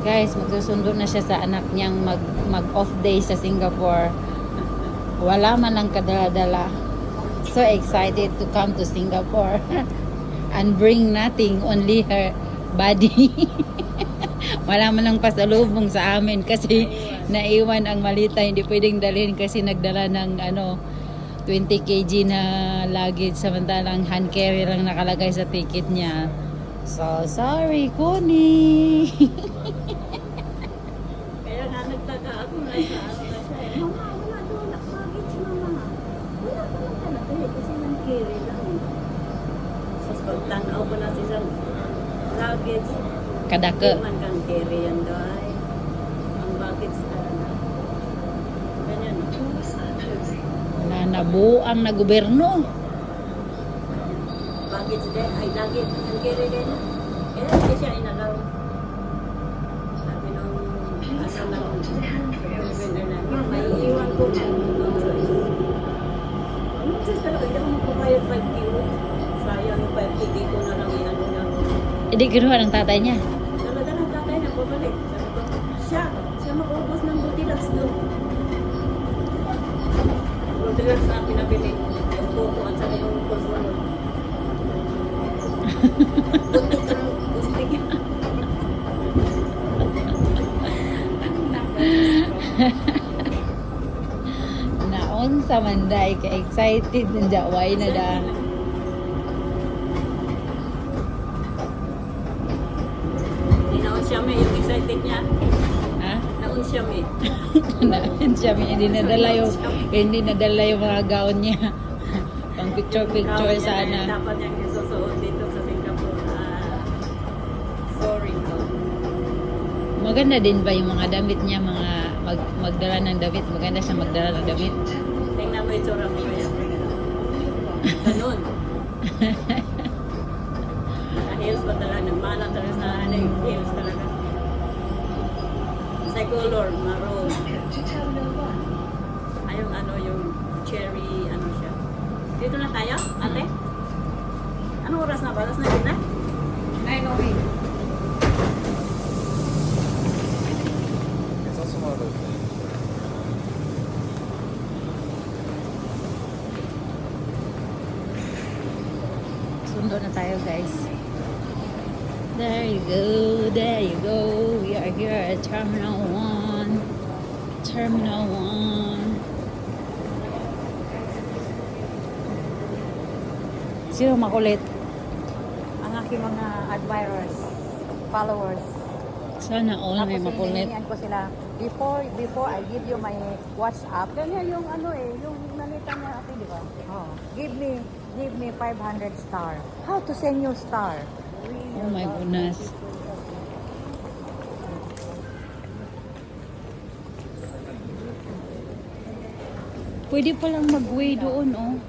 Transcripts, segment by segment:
Guys, magsusundo na siya sa anak niyang mag-off day sa Singapore. Wala man lang kadala-dala. So excited to come to Singapore. And bring nothing, only her body. Wala man lang pasalubong sa amin kasi naiwan ang malita. Hindi pwedeng dalhin kasi nagdala ng 20 kg na luggage. Samantalang hand carry lang nakalagay sa ticket niya. So sorry, Kuni. Kaya nga nagtaka ako na siya eh. Mama, wala doon luggage, mama. Wala pa lang talaga eh, kasi nang carry lang eh. So, pagtanaw ko na siya luggage. Kadake. Hindi man kang carry yan doon. Ang baggage talaga. Ganyan. Na nabuang na gobyerno. Baggage din, ay luggage, ang carry din. Kaya hindi siya inalaw. Sabi nung vendor namin, may iwan ko na no choice. No choice talaga, hindi ako magpapayag 5 kilo. Sayang 5 kilo ko na lang yan. Hindi kinuha ng tatay niya. Talaga ng tatay na babalik. Sabi ko, siya mag-ubos ng Goldilocks doon. Goldilocks na pinabili. Yung coco at saka yung pulsolo. Buntot ka ng gustig. Naon sa manday ka excited ng jaway na da. Naon siya may yung excited niya. Ha? Naon siya may. Naon siya hindi nadala yung mga gown niya. Pang picture sana. Dapat niyang isusuot dito sa Singapore. Sorry no. Maganda din ba yung mga damit niya, mga magdala ng damit? Maganda siya magdala ng damit. Tingnan mo yung tsura mo kaya. Ganun. Heels pa talaga. Nagmana talaga sa yung heels talaga. Sa color, maroon. Ay, yung cherry, siya. Dito na tayo, ate? Anong oras na ba? Alas na din na? 9:08. Sundo na tayo, guys. There you go, there you go. We are here at Terminal 1. Terminal 1. Sino makulit? Ang aking mga admirers, followers. Sana all may Tapos makulit. hinihingian ko sila, before I give you my WhatsApp, ganyan yung yung nalita niya ate, di ba? Oh. Give me 500 star. How to send you star? Oh my goodness. Pwede palang mag-way doon, oh.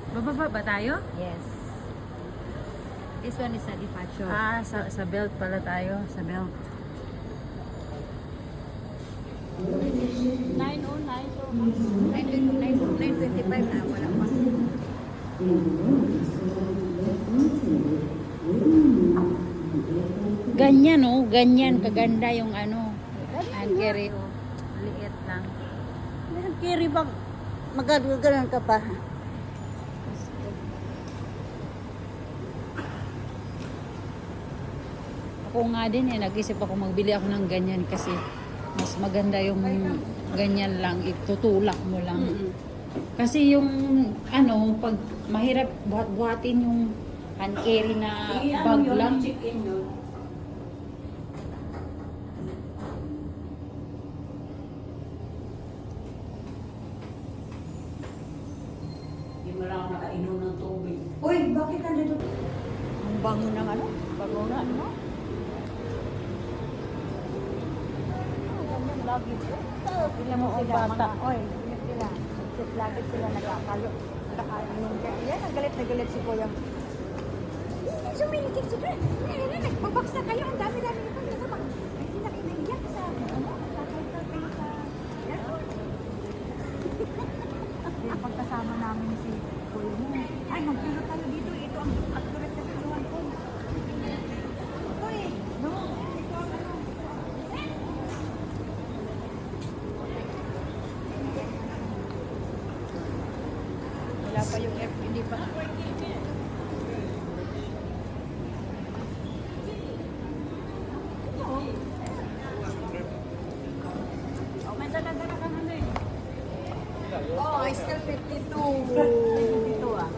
Bababa ba tayo? Yes. This one is a departure. Sa belt pala tayo. Sa belt. 9:09 so 9:25 na wala pa. Ganyan, oh. Ganyan kaganda yung hand carry, oh. Liit lang. Meron carry bag. Magagalan ka pa. Ako nga din nag-isip ako magbili ako ng ganyan kasi mas maganda yung ganyan lang, itutulak mo lang. Kasi yung pag mahirap buhat-buhatin yung hand carry na bag lang. Chicken yun. Hindi mo lang ako nakainom ng tubig. Uy, bakit nandito? Ang bango ng bango na, no? Lagi po. Tingnan mo ang bata. Oy, yun sila. Lagi sila nagkakalo. Yan, ang galit na galit si Kuya. Sumilikip si Kuya. Nagbabaksa kayo. Ang dami-dami nito. Hindi na kayo naiyak sa namin si Kuya mo. Ay, magturo tayo dito. Ito ang accurate na karuan ko. Ito eh. No? Ito ang ano. Wala pa yung F, hindi pa. Oh, may dala-dala ka na eh. Oh, I still 52. 52 ah.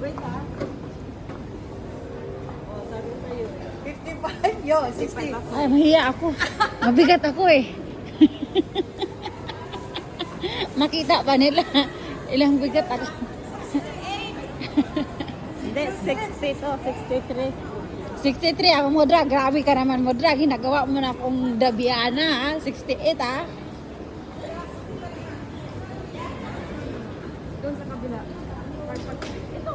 Wait ah. Oh, sabi ko sa'yo. 55? Yo, 60. Ay, mahiya ako. Mabigat ako eh. Makita pa nila. Ilang bigat ako. Hindi, 60 to, 63. 63 ako modra. Grabe ka naman modra. Ginagawa mo na akong Dabiana. 68 ah. Doon sa kabila. Ito.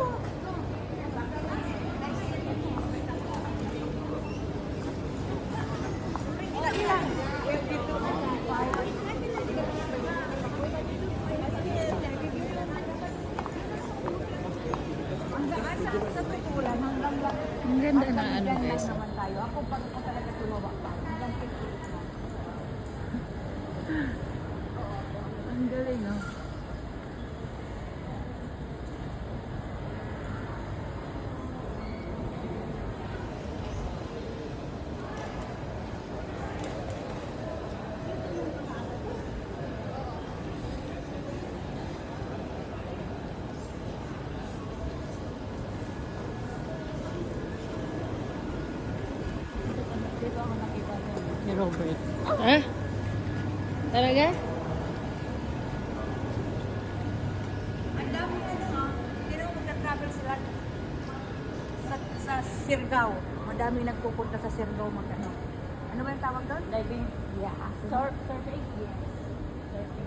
Ilan? 52. Ang daan sa tukulan hanggang Ang ganda na ano lang guys. naman tayo. Ako pag ako talaga tumawa pa. Hanggang 50. Ang galing oh. Dito ako nakita ni Robert. Ha? Talaga? Ang dami pero magka-travel sila sa Siargao. Madami nagpupunta sa Siargao magano. Ano ba yung tawag doon? Diving. Yeah. Survey? Yeah. Survey.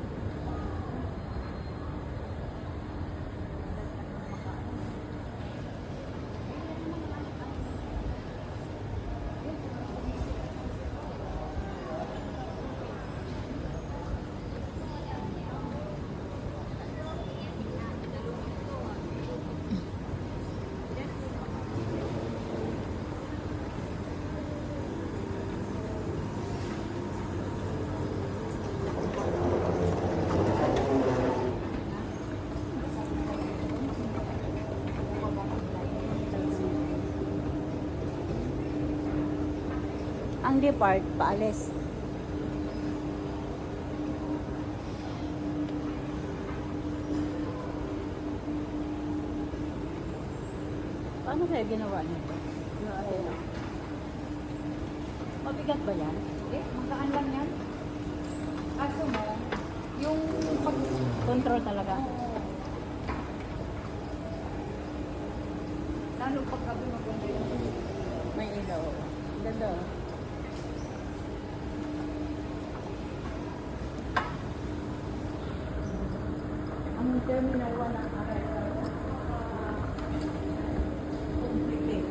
Ang depart, paalis. Paano kaya ginawa niya ito? Mabigat ba yan? Eh, magkaan lang yan. Kaso mo, yung pag... Control talaga. Lalo pag gabi maganda yun. May ilaw. Ganda oh. Ang terminal 1 ang arrival. Complete.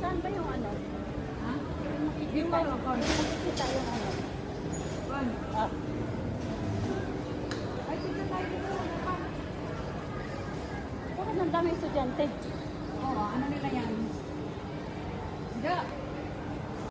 Saan ba yung ano? Ha? Makikita Yung ano, kon? Makikita yung ano. Kon? Ah, Ay, sige tayo dito. bakit ang dami estudyante? Oo, ano nila yan? Hindi.